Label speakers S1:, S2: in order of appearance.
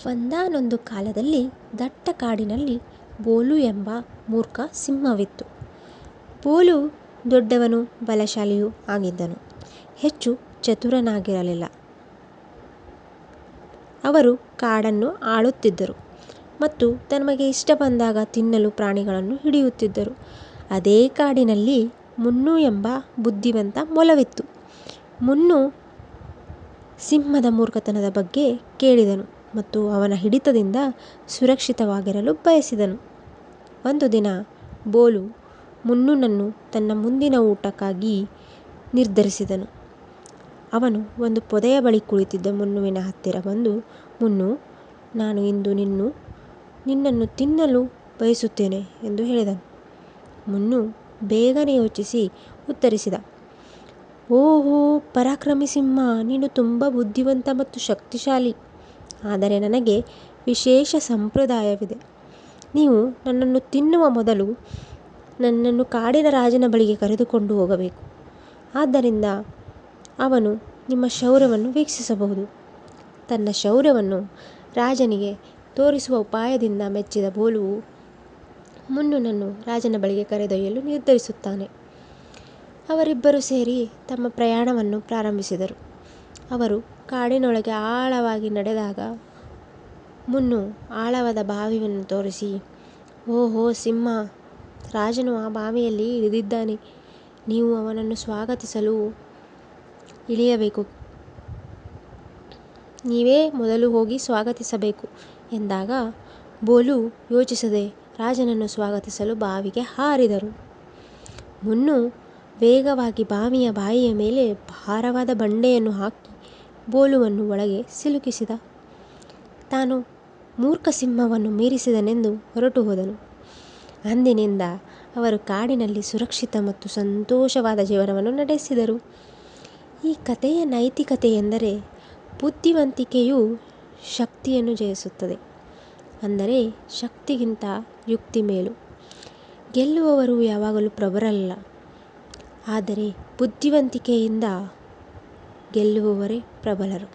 S1: ಒಂದಾನೊಂದು ಕಾಲದಲ್ಲಿ ದಟ್ಟ ಕಾಡಿನಲ್ಲಿ ಬೋಲು ಎಂಬ ಮೂರ್ಖ ಸಿಂಹವಿತ್ತು. ಬೋಲು ದೊಡ್ಡವನು, ಬಲಶಾಲಿಯೂ ಆಗಿದ್ದನು. ಹೆಚ್ಚು ಚತುರನಾಗಿರಲಿಲ್ಲ. ಅವರು ಕಾಡನ್ನು ಆಳುತ್ತಿದ್ದರು ಮತ್ತು ತಮಗೆ ಇಷ್ಟ ಬಂದಾಗ ತಿನ್ನಲು ಪ್ರಾಣಿಗಳನ್ನು ಹಿಡಿಯುತ್ತಿದ್ದರು. ಅದೇ ಕಾಡಿನಲ್ಲಿ ಮುನ್ನು ಎಂಬ ಬುದ್ಧಿವಂತ ಮೊಲವಿತ್ತು. ಮುನ್ನು ಸಿಂಹದ ಮೂರ್ಖತನದ ಬಗ್ಗೆ ಕೇಳಿದನು ಮತ್ತು ಅವನ ಹಿಡಿತದಿಂದ ಸುರಕ್ಷಿತವಾಗಿರಲು ಬಯಸಿದನು. ಒಂದು ದಿನ ಬೋಲು ಮುನ್ನುನನ್ನು ತನ್ನ ಮುಂದಿನ ಊಟಕ್ಕಾಗಿ ನಿರ್ಧರಿಸಿದನು. ಅವನು ಒಂದು ಪೊದೆಯ ಬಳಿ ಕುಳಿತಿದ್ದ ಮುನ್ನುವಿನ ಹತ್ತಿರ ಬಂದು, ಮುನ್ನು, ನಾನು ಇಂದು ನಿನ್ನನ್ನು ತಿನ್ನಲು ಬಯಸುತ್ತೇನೆ ಎಂದು ಹೇಳಿದನು. ಮುನ್ನು ಬೇಗನೆ ಯೋಚಿಸಿ ಉತ್ತರಿಸಿದ, ಓಹೋ ಪರಾಕ್ರಮಿ ಸಿಂಹ, ನೀನು ತುಂಬ ಬುದ್ಧಿವಂತ ಮತ್ತು ಶಕ್ತಿಶಾಲಿ. ಆದರೆ ನನಗೆ ವಿಶೇಷ ಸಂಪ್ರದಾಯವಿದೆ. ನೀವು ನನ್ನನ್ನು ತಿನ್ನುವ ಮೊದಲು ನನ್ನನ್ನು ಕಾಡಿನ ರಾಜನ ಬಳಿಗೆ ಕರೆದುಕೊಂಡು ಹೋಗಬೇಕು. ಆದ್ದರಿಂದ ಅವನು ನಿಮ್ಮ ಶೌರ್ಯವನ್ನು ವೀಕ್ಷಿಸಬಹುದು. ತನ್ನ ಶೌರ್ಯವನ್ನು ರಾಜನಿಗೆ ತೋರಿಸುವ ಉಪಾಯದಿಂದ ಮೆಚ್ಚಿದ ಬೋಲುವು ಮುನ್ನುನನ್ನು ರಾಜನ ಬಳಿಗೆ ಕರೆದೊಯ್ಯಲು ನಿರ್ಧರಿಸುತ್ತಾನೆ. ಅವರಿಬ್ಬರೂ ಸೇರಿ ತಮ್ಮ ಪ್ರಯಾಣವನ್ನು ಪ್ರಾರಂಭಿಸಿದರು. ಅವರು ಕಾಡಿನೊಳಗೆ ಆಳವಾಗಿ ನಡೆದಾಗ ಮುನ್ನು ಆಳವಾದ ಬಾವಿಯನ್ನು ತೋರಿಸಿ, ಓಹೋ ಸಿಂಹ, ರಾಜನು ಆ ಬಾವಿಯಲ್ಲಿ ಇಳಿದಿದ್ದಾನೆ. ನೀವು ಅವನನ್ನು ಸ್ವಾಗತಿಸಲು ಇಳಿಯಬೇಕು. ನೀವೇ ಮೊದಲು ಹೋಗಿ ಸ್ವಾಗತಿಸಬೇಕು ಎಂದಾಗ ಬೋಲು ಯೋಚಿಸದೆ ರಾಜನನ್ನು ಸ್ವಾಗತಿಸಲು ಬಾವಿಗೆ ಹಾರಿದರು. ಮುನ್ನು ವೇಗವಾಗಿ ಬಾವಿಯ ಬಾಯಿಯ ಮೇಲೆ ಭಾರವಾದ ಬಂಡೆಯನ್ನು ಹಾಕಿ ಬೋಲುವನ್ನು ಒಳಗೆ ಸಿಲುಕಿಸಿದ. ತಾನು ಮೂರ್ಖ ಸಿಂಹವನ್ನು ಮೀರಿಸಿದನೆಂದು ಹೊರಟು ಹೋದನು. ಅಂದಿನಿಂದ ಅವರು ಕಾಡಿನಲ್ಲಿ ಸುರಕ್ಷಿತ ಮತ್ತು ಸಂತೋಷವಾದ ಜೀವನವನ್ನು ನಡೆಸಿದರು. ಈ ಕಥೆಯ ನೈತಿಕತೆ ಎಂದರೆ, ಬುದ್ಧಿವಂತಿಕೆಯು ಶಕ್ತಿಯನ್ನು ಜಯಿಸುತ್ತದೆ. ಅಂದರೆ ಶಕ್ತಿಗಿಂತ ಯುಕ್ತಿ ಮೇಲು. ಗೆಲ್ಲುವವರು ಯಾವಾಗಲೂ ಪ್ರಬಲರಲ್ಲ, ಆದರೆ ಬುದ್ಧಿವಂತಿಕೆಯಿಂದ ಗೆಲ್ಲುವವರೇ ಪ್ರಬಲರು.